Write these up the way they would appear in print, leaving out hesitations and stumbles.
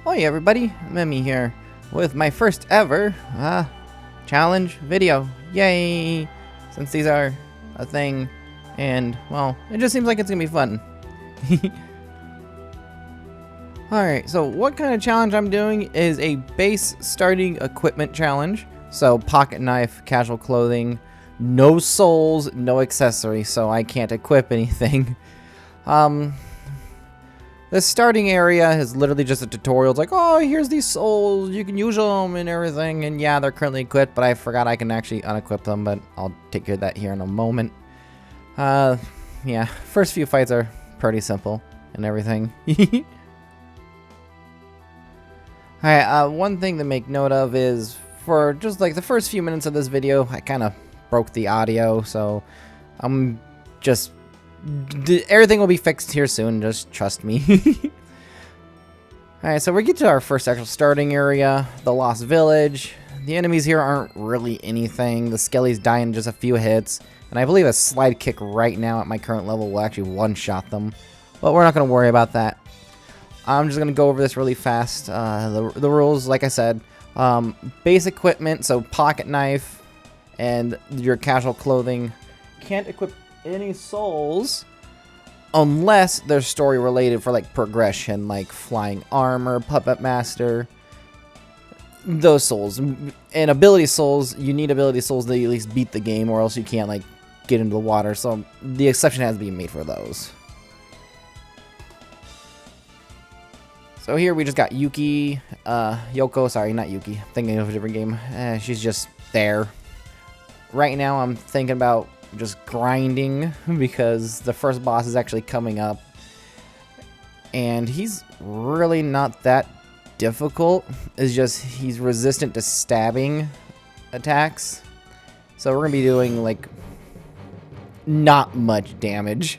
Hey everybody, Mimi here with my first ever challenge video. Yay! Since these are a thing, and well, it just seems like it's gonna be fun. Alright, so what kind of challenge I'm doing is a base starting equipment challenge. So pocket knife, casual clothing, no souls, no accessories, so I can't equip anything. The starting area is literally just a tutorial. It's like, oh, here's these souls, you can use them and everything. And yeah, they're currently equipped, but I forgot I can actually unequip them, but I'll take care of that here in a moment. Yeah, first few fights are pretty simple and everything. Alright, one thing to make note of is for just like the first few minutes of this video, I kind of broke the audio, so I'm just... everything will be fixed here soon, just trust me. Alright, so we get to our first actual starting area, the Lost Village. The enemies here aren't really anything. The Skellies die in just a few hits, and I believe a slide kick right now at my current level will actually one-shot them. But we're not going to worry about that. I'm just going to go over this really fast. The rules, like I said, base equipment, so pocket knife and your casual clothing. Can't equip any souls unless they're story related for like progression, like flying armor, puppet master, those souls. And ability souls, you need ability souls to at least beat the game, or else you can't like get into the water, so the exception has to be made for those. So here we just got Yuki, Yoko, sorry, not Yuki, thinking of a different game. She's just there. Right now I'm thinking about just grinding because the first boss is actually coming up, and he's really not that difficult. It's just he's resistant to stabbing attacks, so we're gonna be doing like not much damage.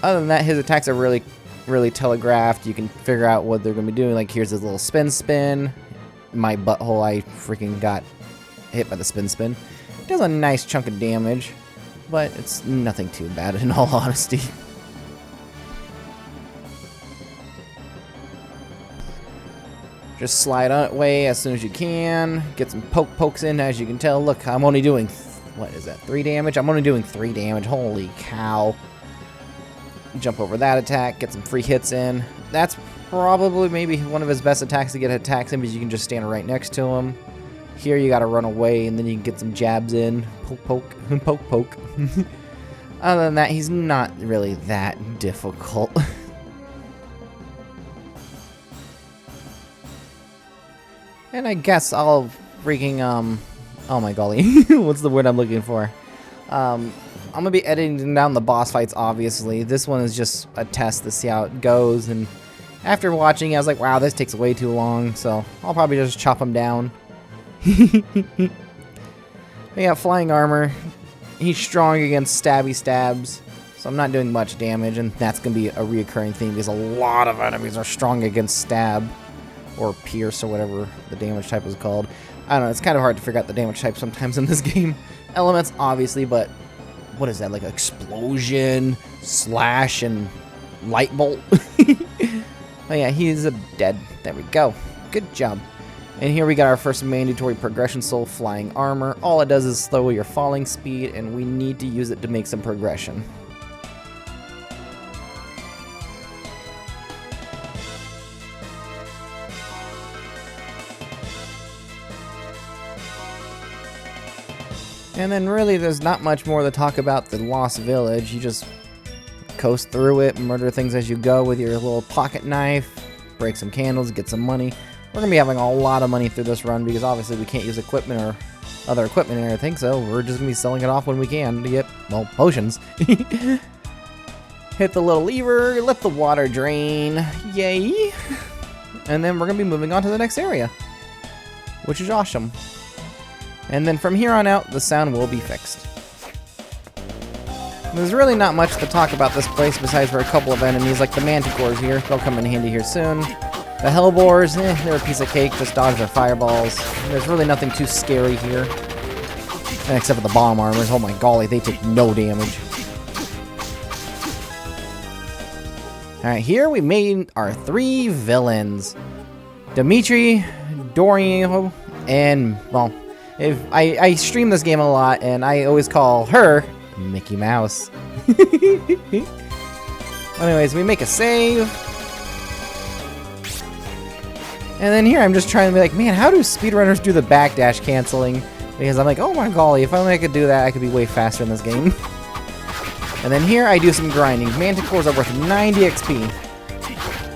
Other than that, his attacks are really telegraphed. You can figure out what they're gonna be doing. Like here's his little spin. My butthole, I freaking got hit by the spin. Does a nice chunk of damage, but it's nothing too bad in all honesty. Just slide on away as soon as you can. Get some pokes in, as you can tell. Look, I'm only doing, what is that, 3 damage? I'm only doing 3 damage. Holy cow. Jump over that attack, get some free hits in. That's probably maybe one of his best attacks to get attacks in, because you can just stand right next to him. Here you gotta run away, and then you can get some jabs in. Poke. Other than that, he's not really that difficult. And I guess I'll freaking, oh my golly, what's the word I'm looking for? I'm gonna be editing down the boss fights, obviously. This one is just a test to see how it goes, and after watching, I was like, wow, this takes way too long, so I'll probably just chop him down. We got flying armor. He's strong against stabby stabs, so I'm not doing much damage, and that's gonna be a reoccurring theme because a lot of enemies are strong against stab or pierce or whatever the damage type is called. I don't know, it's kind of hard to figure out the damage type sometimes in this game. Elements, obviously, but what is that, like explosion, slash, and light bolt? Oh yeah, he's dead. There we go. Good job. And here we got our first mandatory progression soul, flying armor. All it does is slow your falling speed, and we need to use it to make some progression. And then really there's not much more to talk about the Lost Village. You just coast through it, murder things as you go with your little pocket knife, break some candles, get some money. We're going to be having a lot of money through this run because obviously we can't use equipment or other equipment and everything, so we're just going to be selling it off when we can to get, well, potions. Hit the little lever, let the water drain, yay! And then we're going to be moving on to the next area, which is awesome. And then from here on out, the sound will be fixed. There's really not much to talk about this place besides for a couple of enemies, like the manticores here. They'll come in handy here soon. The hellbores, they're a piece of cake, just dodge their fireballs. There's really nothing too scary here. Except for the bomb armors. Oh my golly, they take no damage. Alright, here we made our 3 villains. Dimitri, Dorian, and, well, if I stream this game a lot, and I always call her Mickey Mouse. Anyways, we make a save. And then here I'm just trying to be like, man, how do speedrunners do the backdash canceling? Because I'm like, oh my golly, if only I could do that, I could be way faster in this game. And then here I do some grinding. Manticores are worth 90 XP.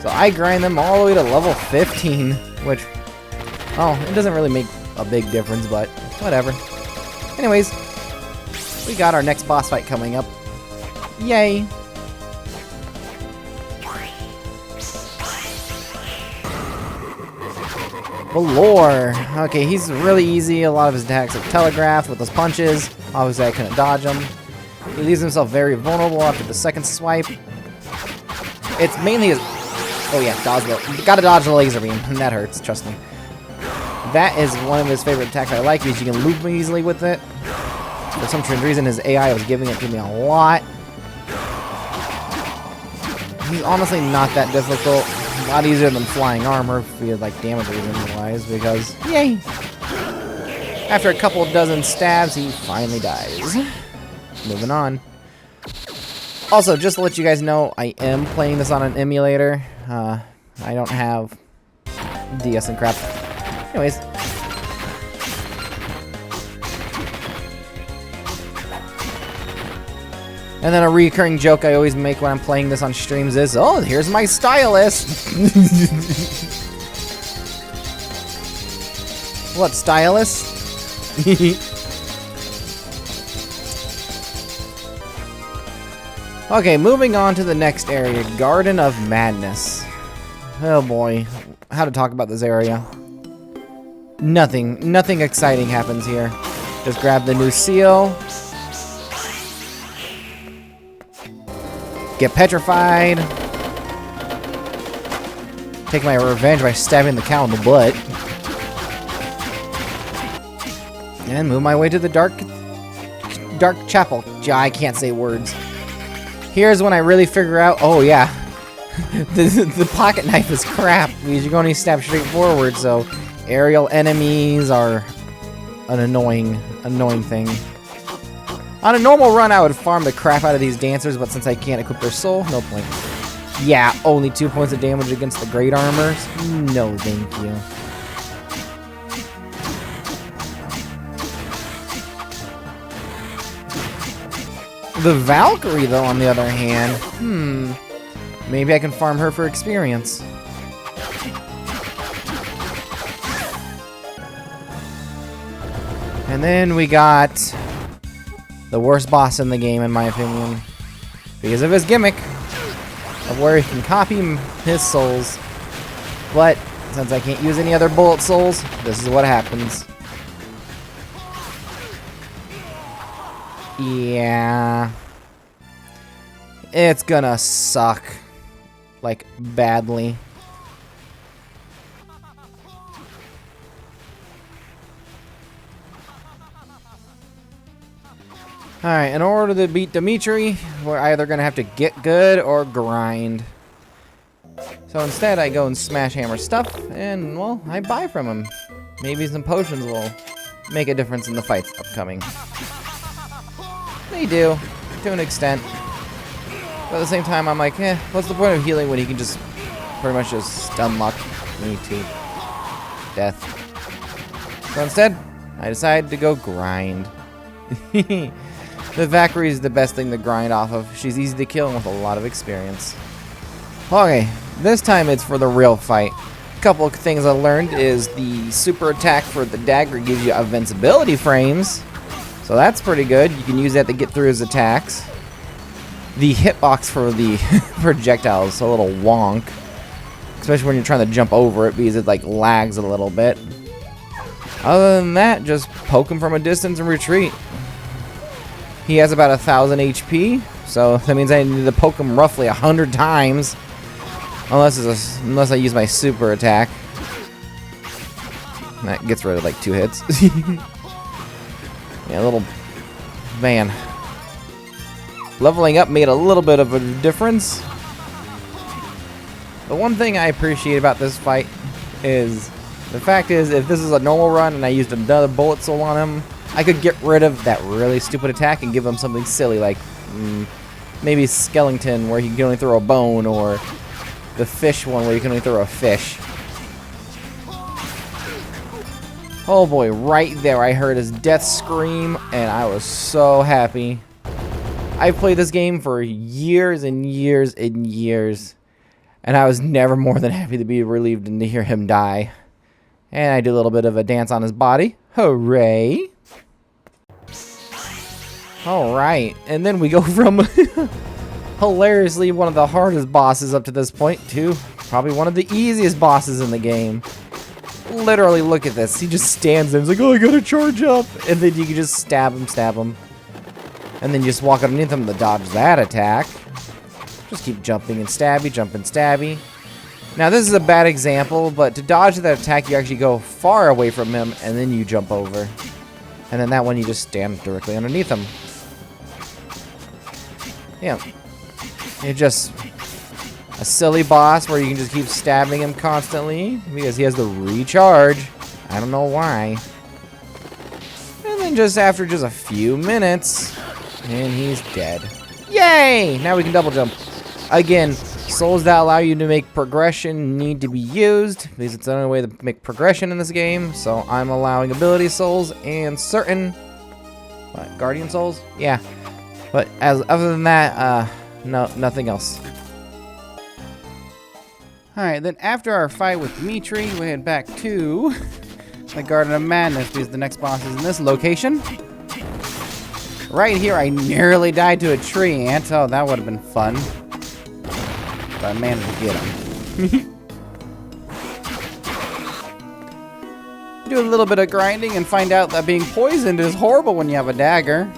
So I grind them all the way to level 15, which, oh, it doesn't really make a big difference, but whatever. Anyways, we got our next boss fight coming up. Yay! Valor. Okay, he's really easy. A lot of his attacks are telegraphed with those punches. Obviously, I couldn't dodge them. He leaves himself very vulnerable after the second swipe. It's mainly his... Oh yeah, dodge the... Gotta dodge the laser beam, and that hurts, trust me. That is one of his favorite attacks I like, because you can loop me easily with it. For some strange reason, his AI was giving it to me a lot. He's honestly not that difficult. A lot easier than flying armor, if you had, like, damage reason-wise, because... Yay! After a couple dozen stabs, he finally dies. Moving on. Also, just to let you guys know, I am playing this on an emulator. I don't have DS and crap. Anyways. And then a recurring joke I always make when I'm playing this on streams is, oh, here's my stylus! What, stylus? Okay, moving on to the next area, Garden of Madness. Oh boy, how to talk about this area. Nothing exciting happens here. Just grab the new seal. Get petrified. Take my revenge by stabbing the cow in the butt. And move my way to the dark chapel. I can't say words. Here's when I really figure out, oh yeah, the pocket knife is crap, because you can only stab straight forward, so aerial enemies are an annoying thing. On a normal run, I would farm the crap out of these dancers, but since I can't equip their soul, no point. Yeah, only 2 points of damage against the great armors? No, thank you. The Valkyrie, though, on the other hand, maybe I can farm her for experience. And then we got the worst boss in the game, in my opinion, because of his gimmick of where he can copy his souls. But since I can't use any other bullet souls, this is what happens. Yeah. It's gonna suck. Like, badly. Alright, in order to beat Dimitri, we're either gonna have to get good or grind. So instead, I go and smash hammer stuff, and, well, I buy from him. Maybe some potions will make a difference in the fights upcoming. They do, to an extent. But at the same time, I'm like, what's the point of healing when he can just pretty much just stun lock me to death? So instead, I decided to go grind. The Valkyrie is the best thing to grind off of. She's easy to kill and with a lot of experience. Okay, this time it's for the real fight. A couple of things I learned is the super attack for the dagger gives you invincibility frames. So that's pretty good. You can use that to get through his attacks. The hitbox for the projectile is a little wonk. Especially when you're trying to jump over it because it like lags a little bit. Other than that, just poke him from a distance and retreat. He has about 1,000 HP. So that means I need to poke him roughly 100 times. Unless I use my super attack. That gets rid of like 2 hits. Yeah, little... Man. Leveling up made a little bit of a difference. The one thing I appreciate about this fight is the fact is if this is a normal run and I used another bullet soul on him, I could get rid of that really stupid attack and give him something silly like maybe Skeleton where he can only throw a bone, or the fish one where you can only throw a fish. Oh boy, right there I heard his death scream and I was so happy. I've played this game for years and years and years, and I was never more than happy to be relieved and to hear him die. And I do a little bit of a dance on his body. Hooray! Alright, and then we go from hilariously one of the hardest bosses up to this point to probably one of the easiest bosses in the game. Literally, look at this. He just stands there and he's like, oh, I gotta charge up. And then you can just stab him. And then you just walk underneath him to dodge that attack. Just keep jumping and stabby. Now, this is a bad example, but to dodge that attack, you actually go far away from him, and then you jump over. And then that one, you just stand directly underneath him. Yeah. It's just a silly boss where you can just keep stabbing him constantly because he has the recharge. I don't know why. And then just after just a few minutes, and he's dead. Yay! Now we can double jump. Again, souls that allow you to make progression need to be used because it's the only way to make progression in this game. So I'm allowing ability souls and certain guardian souls. Yeah, but other than that, no, nothing else. All right, then after our fight with Dimitri, we head back to the Garden of Madness because the next boss is in this location. Right here, I nearly died to a tree ant. Oh, that would have been fun. But I managed to get him. Do a little bit of grinding and find out that being poisoned is horrible when you have a dagger.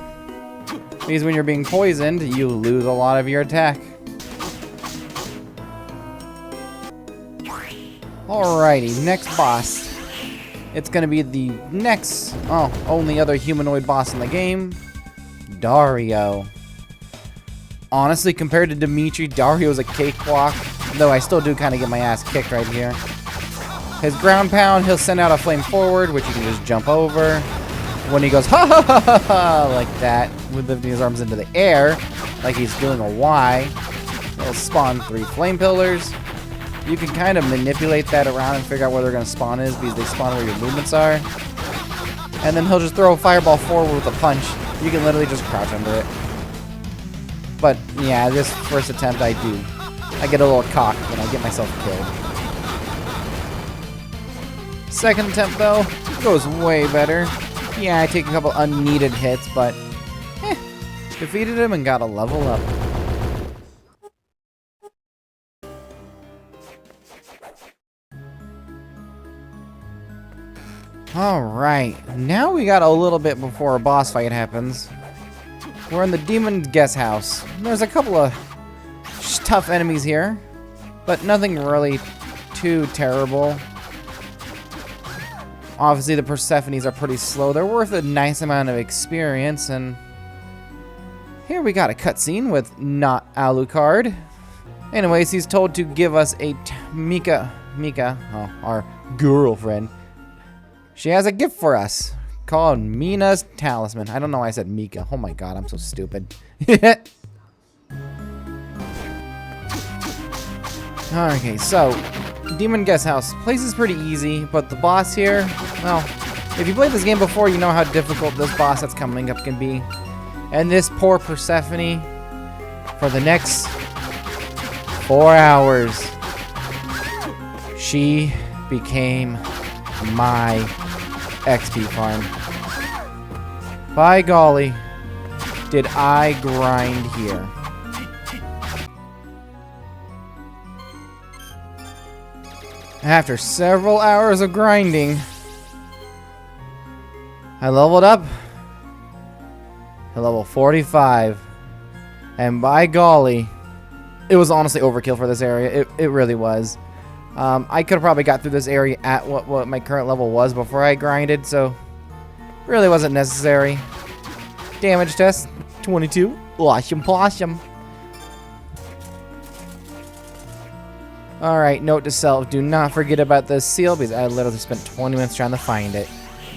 Because when you're being poisoned, you lose a lot of your attack. Alrighty, next boss. It's gonna be the next, only other humanoid boss in the game, Dario. Honestly, compared to Dimitri, Dario's a cakewalk, though I still do kind of get my ass kicked right here. His ground pound, he'll send out a flame forward, which you can just jump over. When he goes, ha ha ha ha ha, like that, with lifting his arms into the air, like he's doing a Y, he'll spawn 3 flame pillars. You can kind of manipulate that around and figure out where they're going to spawn is because they spawn where your movements are. And then he'll just throw a fireball forward with a punch. You can literally just crouch under it. But yeah, this first attempt I get a little cocked and I get myself killed. Second attempt though, goes way better. Yeah, I take a couple unneeded hits, but defeated him and got a level up. Alright, now we got a little bit before a boss fight happens. We're in the demon guest house. There's a couple of tough enemies here, but nothing really too terrible. Obviously the Persephones are pretty slow. They're worth a nice amount of experience, and here we got a cutscene with not Alucard. Anyways, he's told to give us a Mika, our girlfriend. She has a gift for us called Mina's Talisman. I don't know why I said Mika. Oh my god, I'm so stupid. Okay, so Demon Guest House. Place is pretty easy, but the boss here, well, if you played this game before, you know how difficult this boss that's coming up can be. And this poor Persephone, for the next 4 hours, she became my XP farm. By golly, did I grind here. After several hours of grinding, I leveled up to level 45. And by golly, it was honestly overkill for this area. It really was. I could have probably got through this area at what my current level was before I grinded, so really wasn't necessary. Damage test, 22. Awesome. Alright, note to self, do not forget about this seal because I literally spent 20 minutes trying to find it.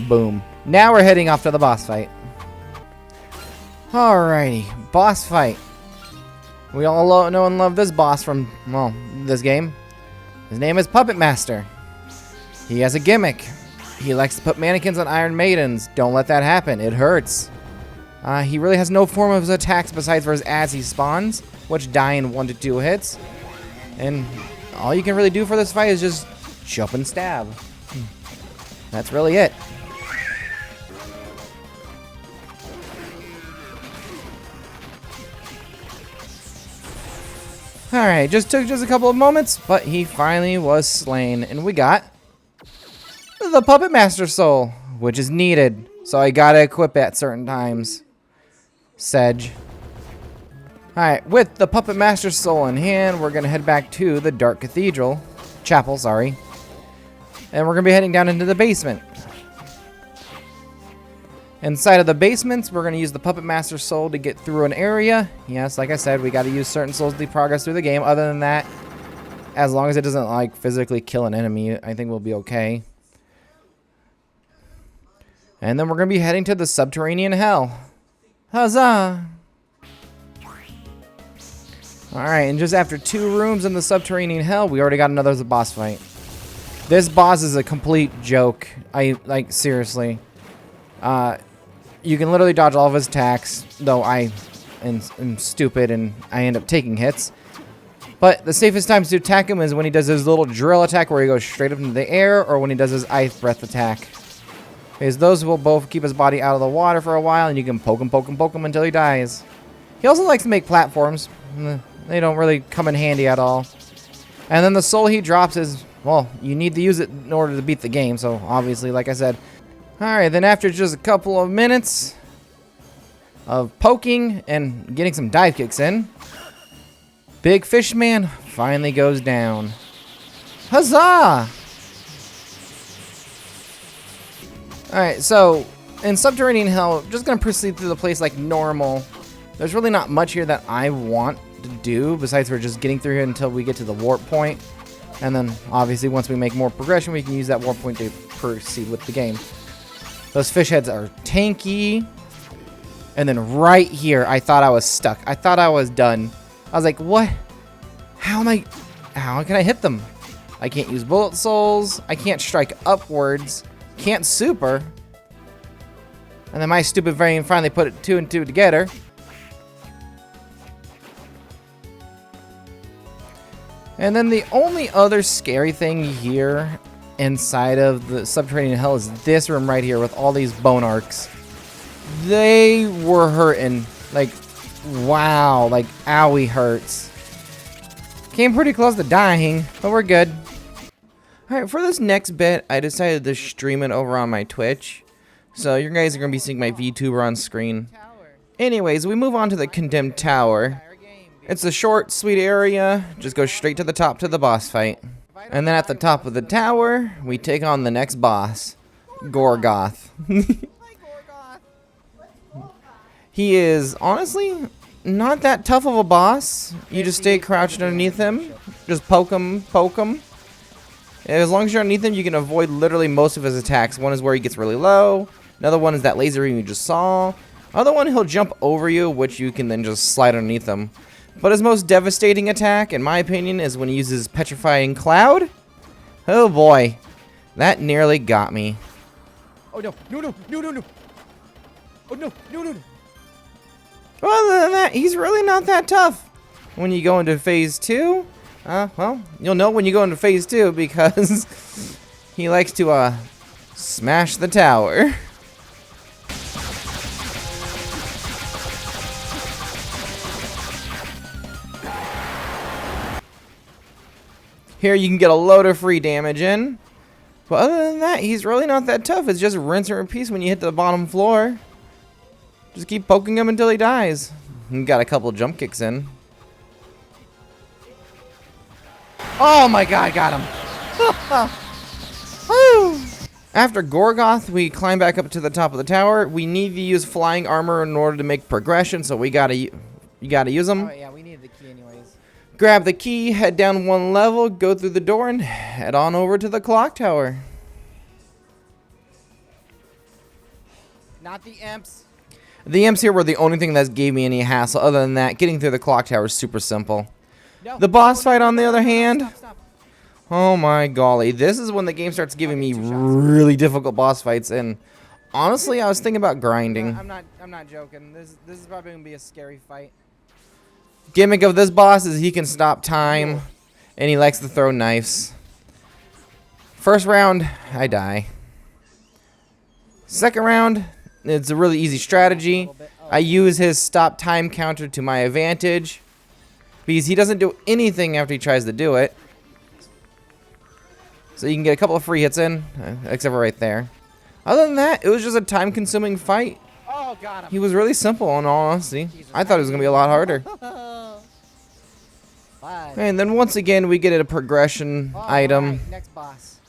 Boom. Now we're heading off to the boss fight. Alrighty, boss fight. We all know and love this boss from, well, this game. His name is Puppet Master. He has a gimmick. He likes to put mannequins on Iron Maidens. Don't let that happen. It hurts. He really has no form of his attacks besides for his as he spawns, which die in 1 to 2 hits. And all you can really do for this fight is just jump and stab. That's really it. Alright, just took a couple of moments, but he finally was slain. And we got the Puppet Master Soul, which is needed. So I gotta equip it at certain times. Sedge. Alright, with the Puppet Master Soul in hand, we're gonna head back to the Dark Chapel, sorry. And we're gonna be heading down into the basement. Inside of the basements, we're gonna use the Puppet Master Soul to get through an area. Yes, like I said, we gotta use certain souls to progress through the game. Other than that, as long as it doesn't like physically kill an enemy, I think we'll be okay. And then we're gonna be heading to the subterranean hell. Huzzah! Alright, and just after 2 rooms in the subterranean hell, we already got another boss fight. This boss is a complete joke. Like, seriously. You can literally dodge all of his attacks, though I am stupid and I end up taking hits. But the safest times to attack him is when he does his little drill attack where he goes straight up into the air, or when he does his ice breath attack. Because those will both keep his body out of the water for a while, and you can poke him until he dies. He also likes to make platforms. They don't really come in handy at all. And then the soul he drops is, well, you need to use it in order to beat the game, so obviously, like I said. Alright, then after just a couple of minutes of poking and getting some dive kicks in, Big Fish Man finally goes down. Huzzah! Alright, so in Subterranean Hell, just gonna proceed through the place like normal. There's really not much here that I want to do besides for just getting through here until we get to the warp point. And then obviously once we make more progression, we can use that warp point to proceed with the game. Those fish heads are tanky. And then right here, I thought I was stuck. I thought I was done. I was like, what? How can I hit them? I can't use bullet souls. I can't strike upwards. Can't super. And then my stupid brain finally put it 2 and 2 together. And then the only other scary thing here inside of the Subterranean Hell is this room right here with all these bone arcs. They were hurting. Like, wow. Like, owie hurts. Came pretty close to dying, but we're good. Alright, for this next bit, I decided to stream it over on my Twitch. So you guys are going to be seeing my VTuber on screen. Anyways, we move on to the Condemned Tower. It's a short, sweet area. Just go straight to the top to the boss fight. And then at the top of the tower, we take on the next boss, Gorgoth. He is, honestly, not that tough of a boss. You just stay crouched underneath him. Just poke him, poke him. As long as you're underneath him, you can avoid literally most of his attacks. One is where he gets really low. Another one is that laser beam you just saw. Other one, he'll jump over you, which you can then just slide underneath him. But his most devastating attack, in my opinion, is when he uses Petrifying Cloud. Oh boy. That nearly got me. Oh no, no. Oh no. Well, other than that, he's really not that tough. When you go into phase 2, well, you'll know when you go into phase 2 because he likes to, smash the tower. Here you can get a load of free damage in. But other than that, he's really not that tough. It's just rinse and repeat when you hit the bottom floor. Just keep poking him until he dies. And got a couple jump kicks in. Oh my god, got him. Woo! After Gorgoth, we climb back up to the top of the tower. We need to use flying armor in order to make progression, so you gotta use them. Oh yeah, we needed the key anyways. Grab the key, head down one level, go through the door, and head on over to the clock tower. Not the imps. The imps here were the only thing that gave me any hassle. Other than that, getting through the clock tower is super simple. No. The boss fight, on the other Stop, hand, stop, stop. oh my golly, this is when the game starts giving me really difficult boss fights, and honestly, I was thinking about grinding. I'm not joking. This is probably gonna be a scary fight. Gimmick of this boss is he can stop time, and he likes to throw knives. First round, I die. Second round, it's a really easy strategy. I use his stop time counter to my advantage, because he doesn't do anything after he tries to do it. So you can get a couple of free hits in, except for right there. Other than that, it was just a time-consuming fight. Oh, got him. He was really simple, in all honesty. I thought it was going to be a lot harder. And then once again, we get a progression item. Right, next boss.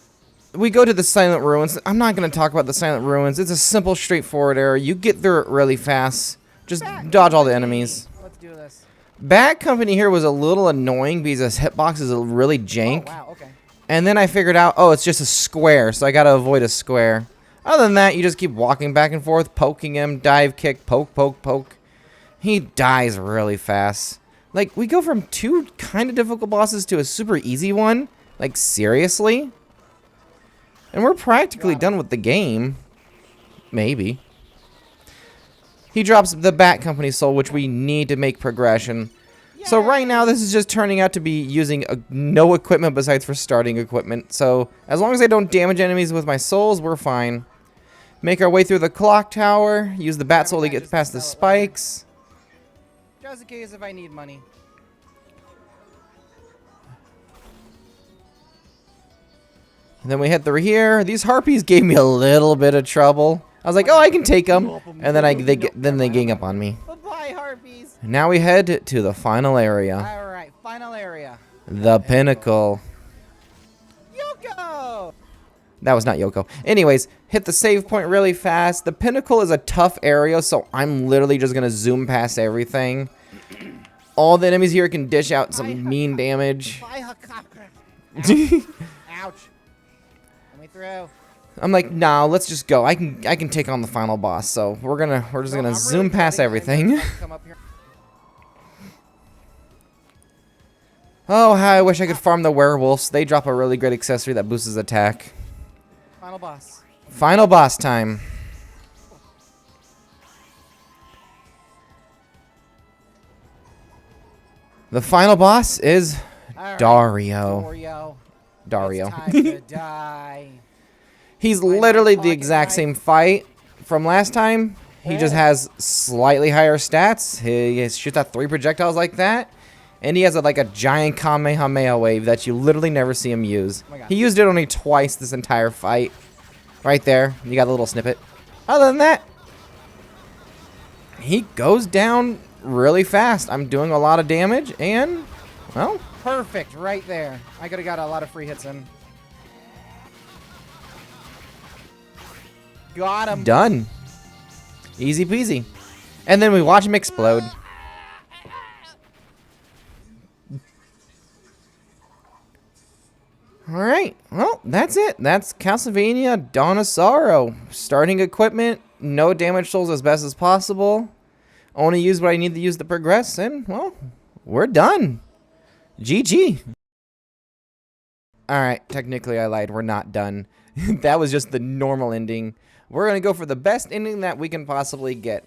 We go to the Silent Ruins. I'm not going to talk about the Silent Ruins. It's a simple, straightforward area. You get through it really fast. Just dodge all the enemies. Let's do this. Bad Company here was a little annoying because his hitbox is really jank. Oh, wow, okay. And then I figured out, oh, it's just a square, so I got to avoid a square. Other than that, you just keep walking back and forth, poking him, dive kick, poke, poke, poke. He dies really fast. Like, we go from two kind of difficult bosses to a super easy one. Like, seriously? And we're practically done with the game. Maybe. He drops the Bat Company soul, which we need to make progression. So right now, this is just turning out to be using no equipment besides for starting equipment. So as long as I don't damage enemies with my souls, we're fine. Make our way through the clock tower. Use the Bat Soul to get past the spikes. Just in case if I need money. And then we head through here. These harpies gave me a little bit of trouble. I was like, oh, I can take them. And then they gang up on me. Bye-bye, harpies. Now we head to the final area. All right, final area. The Pinnacle. Yoko! That was not Yoko. Anyways, hit the save point really fast. The Pinnacle is a tough area, so I'm literally just going to zoom past everything. All the enemies here can dish out some mean damage. Ouch. Let me through. I'm like, nah, let's just go. I can take on the final boss. So we're just gonna zoom past everything. Oh, how I wish I could farm the werewolves. They drop a really great accessory that boosts his attack. Final boss. Final boss time. The final boss is Dario. Dario. It's time to die. He's literally the exact same fight from last time. He just has slightly higher stats. He shoots out 3 projectiles like that. And he has like a giant Kamehameha wave that you literally never see him use. Oh my God. He used it only twice this entire fight. Right there. You got a little snippet. Other than that, he goes down really fast. I'm doing a lot of damage and, well, Perfect, right there. I could have got a lot of free hits in. Got him. done. Easy peasy. And then we watch him explode. Alright, well, that's it. That's Castlevania Dawn of Sorrow. Starting equipment, no damage souls as best as possible. Only use what I need to use to progress, and, well, we're done. GG. Alright, technically I lied. We're not done. That was just the normal ending. We're going to go for the best ending that we can possibly get.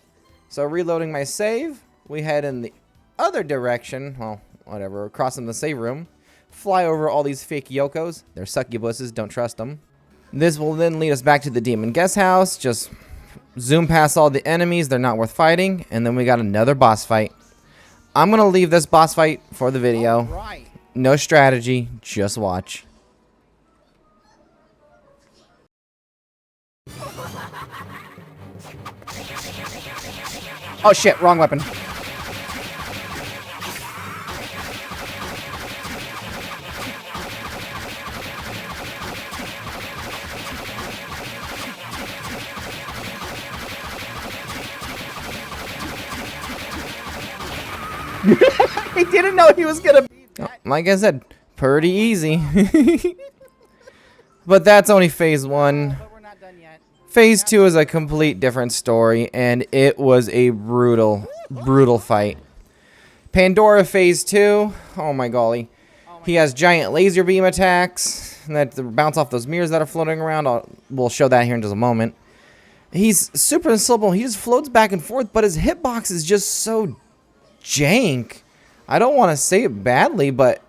So reloading my save, we head in the other direction. Well, whatever, crossing the save room. Fly over all these fake Yokos. They're succubuses, don't trust them. This will then lead us back to the demon guest house. Just zoom past all the enemies, they're not worth fighting. And then we got another boss fight. I'm going to leave this boss fight for the video. Right. No strategy, just watch. Oh shit, wrong weapon. He didn't know he was gonna. like I said, pretty easy. But that's only phase 1. But we're not done yet. Phase 2 is a complete different story, and it was a brutal, brutal fight. Pandora phase 2, oh my golly. He has giant laser beam attacks that bounce off those mirrors that are floating around. We'll show that here in just a moment. He's super simple. He just floats back and forth, but his hitbox is just so jank. I don't want to say it badly, but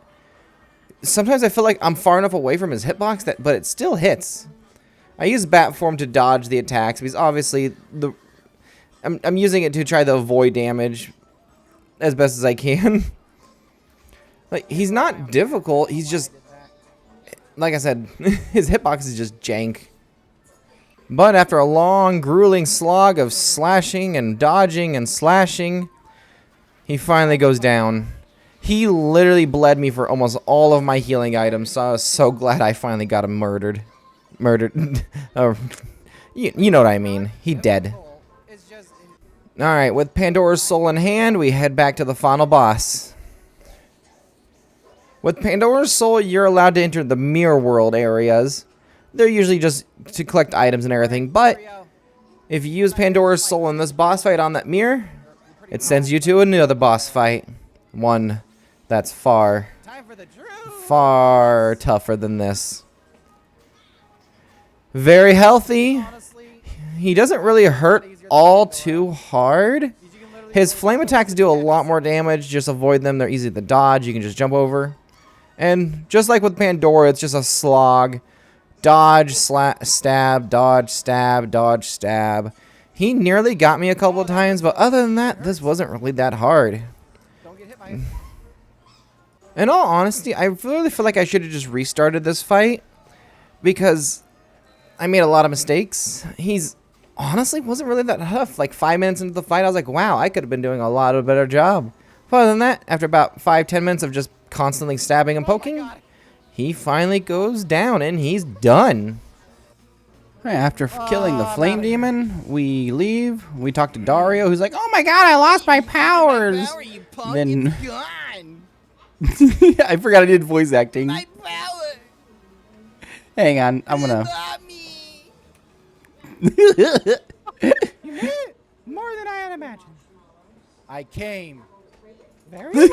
sometimes I feel like I'm far enough away from his hitbox but it still hits. I use bat form to dodge the attacks because obviously I'm using it to try to avoid damage as best as I can. Like, he's not difficult. He's just, like I said, his hitbox is just jank. But after a long, grueling slog of slashing and dodging and slashing, he finally goes down. He literally bled me for almost all of my healing items, so I was so glad I finally got him murdered. Oh, you know what I mean. He dead. Alright, with Pandora's soul in hand, we head back to the final boss. With Pandora's soul, you're allowed to enter the mirror world areas. They're usually just to collect items and everything, but if you use Pandora's soul in this boss fight on that mirror, it sends you to another boss fight. One that's far tougher than this. Very healthy. He doesn't really hurt all too hard. His flame attacks do a lot more damage. Just avoid them. They're easy to dodge. You can just jump over. And just like with Pandora, it's just a slog. Dodge, stab, dodge, stab, dodge, stab. He nearly got me a couple of times, but other than that, this wasn't really that hard. In all honesty, I really feel like I should have just restarted this fight because I made a lot of mistakes. He's honestly wasn't really that tough. Like 5 minutes into the fight, I was like, wow, I could have been doing a lot of a better job. But other than that, after about 5-10 minutes of just constantly stabbing and poking, he finally goes down and he's done. Right, after killing the flame demon, we leave. We talk to Dario, who's like, "Oh my god, I lost my powers." Then I forgot I did voice acting. My power. Hang on, I'm gonna. You did it more than I had imagined. I came very well.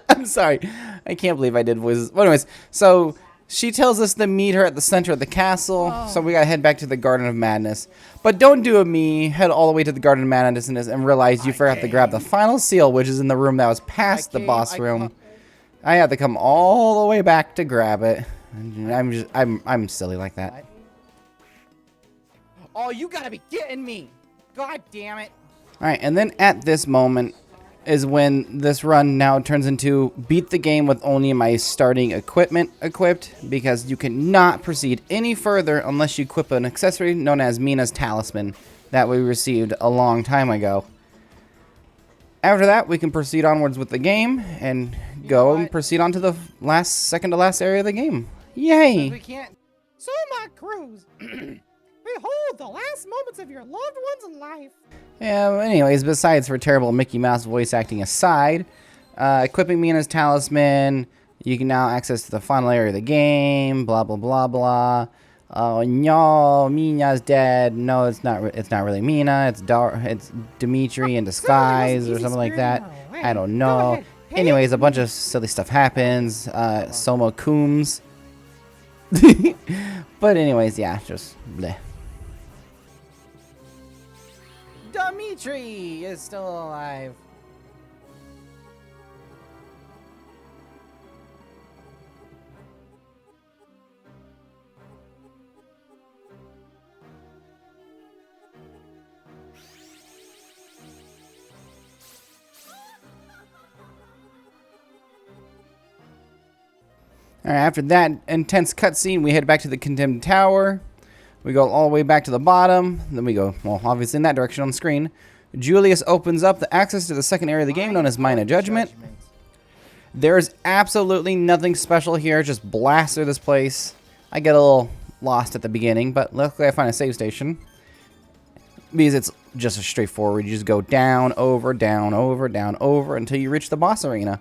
I'm sorry, I can't believe I did voices. But anyways, so she tells us to meet her at the center of the castle. So we gotta head back to the Garden of Madness. But don't do a me. Head all the way to the Garden of Madness and realize you forgot to grab the final seal, which is in the room that was past the boss room. I have to come all the way back to grab it. I'm silly like that. Oh, you gotta be getting me! God damn it! All right, and then at this moment is when this run now turns into beat the game with only my starting equipment equipped, because you cannot proceed any further unless you equip an accessory known as Mina's Talisman that we received a long time ago. After that, we can proceed onwards with the game and go and proceed on to the second to last area of the game. Yay! We can't. Soma Cruz! Behold the last moments of your loved ones in life. Yeah, anyways, besides for terrible Mickey Mouse voice acting aside, equipping Mina's Talisman, you can now access the final area of the game, blah, blah, blah, blah. Oh, no, Mina's dead. No, it's not really Mina. It's Dimitri in disguise or something like that. I don't know. Anyways, a bunch of silly stuff happens. Soma Coombs. But anyways, yeah, just bleh. Dimitri is still alive. Alright, after that intense cutscene, we head back to the Condemned Tower. We go all the way back to the bottom. Then we go, well, obviously in that direction on the screen. Julius opens up the access to the second area of the game known as Mine of Judgment. There's absolutely nothing special here. Just blast through this place. I get a little lost at the beginning, but luckily I find a save station. Because it's just a straightforward. You just go down, over, down, over, down, over until you reach the boss arena.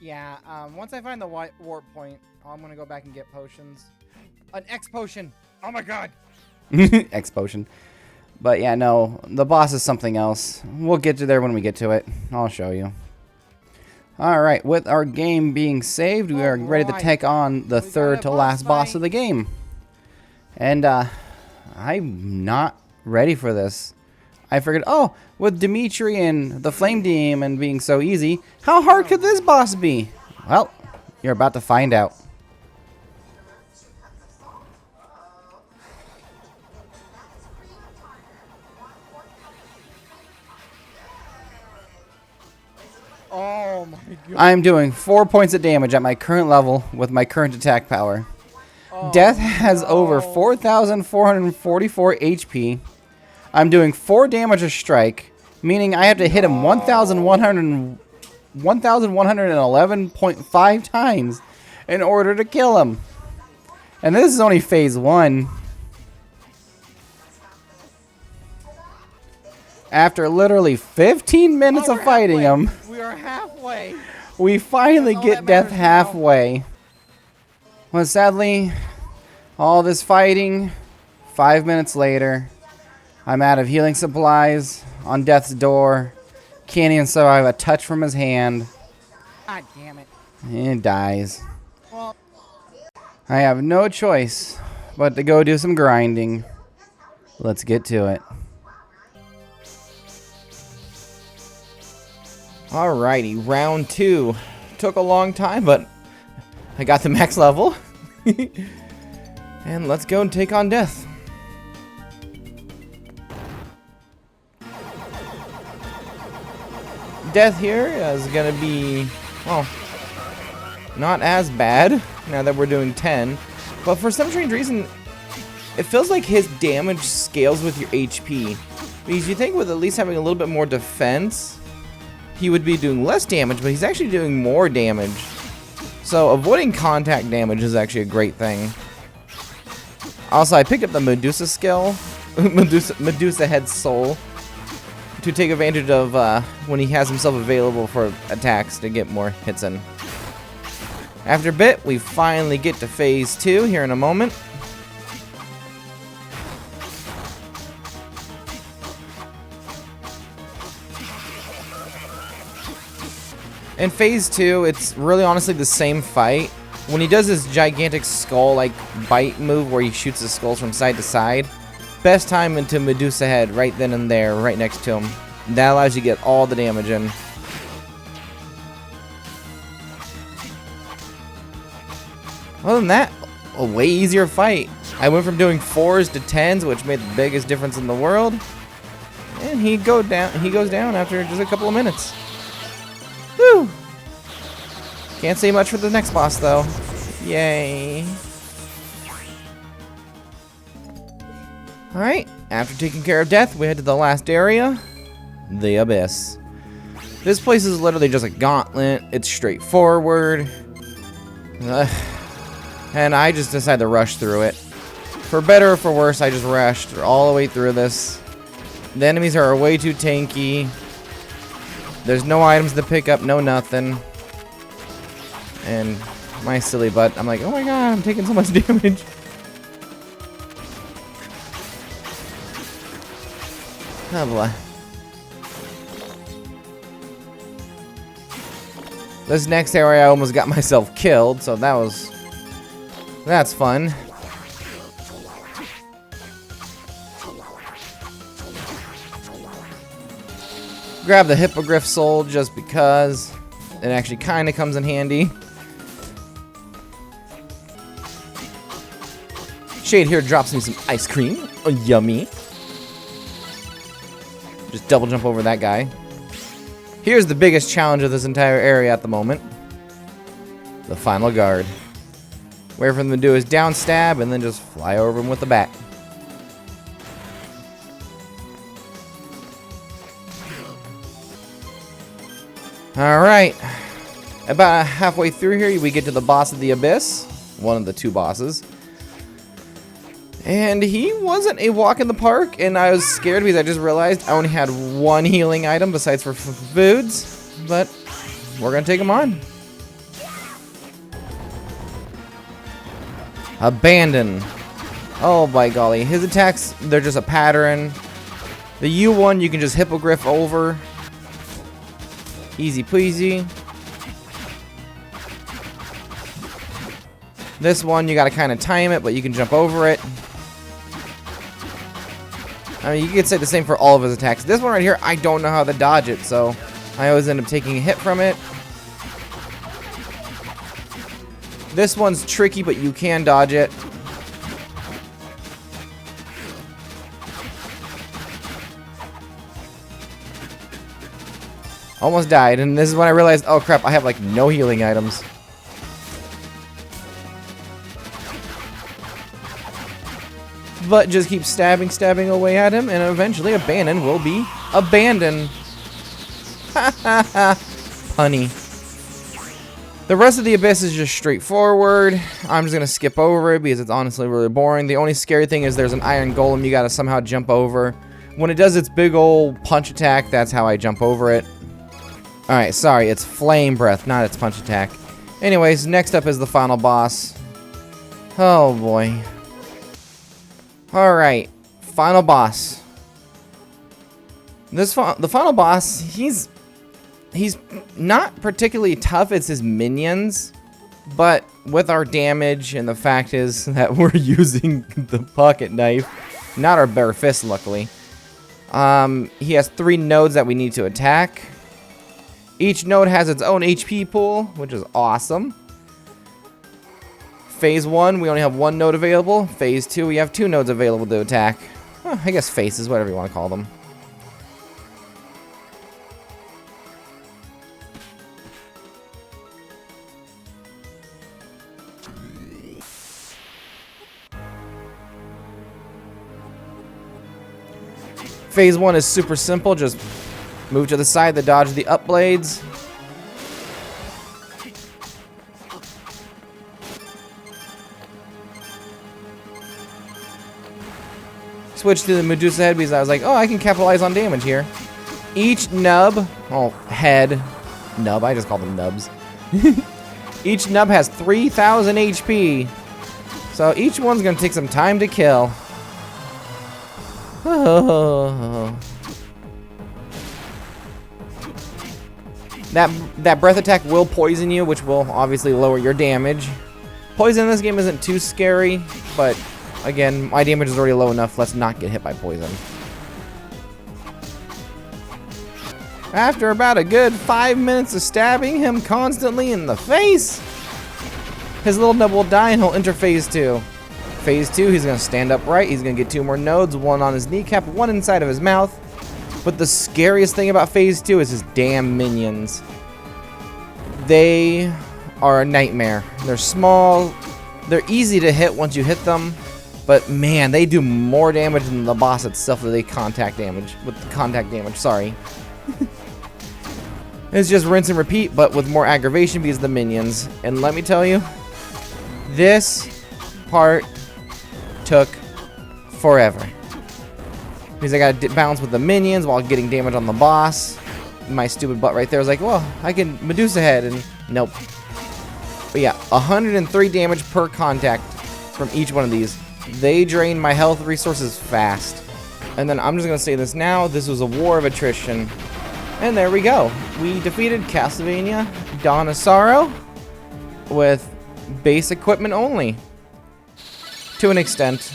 Yeah, once I find the white warp point, I'm gonna go back and get potions. An X potion! Oh my god! X potion. But yeah, no, the boss is something else. We'll get to there when we get to it. I'll show you. Alright, with our game being saved, we are ready to take on the third to last boss of the game. And I'm not ready for this. I figured, oh, with Dimitri and the Flame Demon being so easy, how hard could this boss be? Well, you're about to find out. Oh my god. I'm doing 4 points of damage at my current level with my current attack power. Oh, Death has over 4,444 HP. I'm doing 4 damage a strike, meaning I have to hit him 1,111.5 times in order to kill him. And this is only phase 1. After literally 15 minutes of fighting him, We are halfway. we finally That's all get that death matters now. halfway. Well, sadly, all this fighting, 5 minutes later, I'm out of healing supplies, on death's door. Can't even survive a touch from his hand. God damn it. He dies. Well, I have no choice but to go do some grinding. Let's get to it. Alrighty, round 2. Took a long time, but I got the max level. And let's go and take on death. Death here is gonna be, well, not as bad now that we're doing 10, but for some strange reason, it feels like his damage scales with your HP. Because you think with at least having a little bit more defense, he would be doing less damage, but he's actually doing more damage. So avoiding contact damage is actually a great thing. Also, I picked up the Medusa skill, Medusa Head Soul, to take advantage of when he has himself available for attacks to get more hits in. After a bit, we finally get to phase 2 here in a moment. In phase 2, it's really honestly the same fight. When he does his gigantic skull-like bite move where he shoots his skulls from side to side, best time into Medusa Head right then and there, right next to him. That allows you to get all the damage in. Other than that, a way easier fight. I went from doing 4s to 10s, which made the biggest difference in the world. And he goes down after just a couple of minutes. Whew! Can't say much for the next boss, though. Yay. Alright, after taking care of death, we head to the last area, the Abyss. This place is literally just a gauntlet. It's straightforward. And I just decided to rush through it. For better or for worse, I just rushed all the way through this. The enemies are way too tanky. There's no items to pick up, no nothing. And my silly butt, I'm like, oh my god, I'm taking so much damage. Oh boy. This next area I almost got myself killed, so that's fun. Grab the Hippogriff Soul just because it actually kind of comes in handy. Shade here drops me some ice cream. Oh, yummy. Just double jump over that guy. Here's the biggest challenge of this entire area at the moment. The final guard. Wait for them to do is down stab and then just fly over him with the bat. Alright. About halfway through here, we get to the boss of the Abyss. One of the 2 bosses. And he wasn't a walk in the park, and I was scared because I just realized I only had 1 healing item besides for foods. But we're going to take him on. Abandon. Oh by golly. His attacks, they're just a pattern. The U one you can just hippogriff over. Easy peasy. This one you gotta kind of time it, but you can jump over it. I mean, you could say the same for all of his attacks. This one right here, I don't know how to dodge it, so I always end up taking a hit from it. This one's tricky, but you can dodge it. Almost died, and this is when I realized, oh crap, I have like no healing items. But just keep stabbing away at him, and eventually abandon will be abandoned. Ha ha ha. Punny. The rest of the abyss is just straightforward. I'm just gonna skip over it because it's honestly really boring. The only scary thing is there's an iron golem you gotta somehow jump over. When it does its big old punch attack, that's how I jump over it. Alright, sorry, it's flame breath, not its punch attack. Anyways, next up is the final boss. Oh boy. Alright, final boss. The final boss, he's not particularly tough, it's his minions. But with our damage, and the fact is that we're using the pocket knife, not our bare fist, luckily. He has 3 nodes that we need to attack. Each node has its own HP pool, which is awesome. Phase 1, we only have 1 node available. Phase 2, we have 2 nodes available to attack. I guess phases, whatever you want to call them. Phase 1 is super simple, just move to the side to dodge the up blades. Switch to the Medusa head because I was like, oh, I can capitalize on damage here. Each nub, oh, head, nub, I just call them nubs. Each nub has 3,000 HP. So each one's gonna take some time to kill. Oh. That breath attack will poison you, which will obviously lower your damage. Poison in this game isn't too scary, but again, my damage is already low enough. Let's not get hit by poison. After about a good 5 minutes of stabbing him constantly in the face, his little nub will die and he'll enter phase 2. Phase 2, he's going to stand upright. He's going to get 2 more nodes, 1 on his kneecap, 1 inside of his mouth. But the scariest thing about phase 2 is his damn minions. They are a nightmare. They're small. They're easy to hit once you hit them. But man, they do more damage than the boss itself with contact damage. Sorry. It's just rinse and repeat, but with more aggravation because of the minions. And let me tell you, this part took forever. Because I gotta balance with the minions while getting damage on the boss. My stupid butt right there was like, well, I can Medusa head, and nope. But yeah, 103 damage per contact from each one of these. They drain my health resources fast. And then I'm just gonna say this now, this was a war of attrition. And there we go. We defeated Castlevania Dawn of Sorrow with base equipment only. To an extent.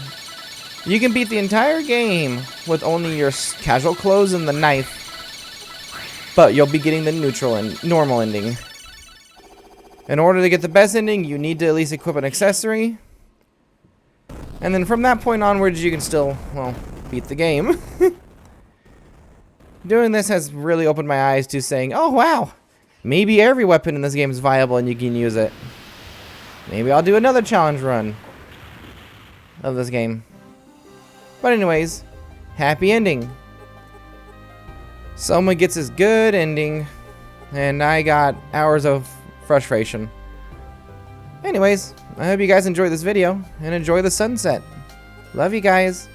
You can beat the entire game with only your casual clothes and the knife, but you'll be getting the neutral and normal ending. In order to get the best ending, you need to at least equip an accessory. And then from that point onwards, you can still, well, beat the game. Doing this has really opened my eyes to saying, oh wow, maybe every weapon in this game is viable and you can use it. Maybe I'll do another challenge run of this game. But anyways, happy ending. Someone gets his good ending, and I got hours of frustration. Anyways, I hope you guys enjoyed this video, and enjoy the sunset. Love you guys.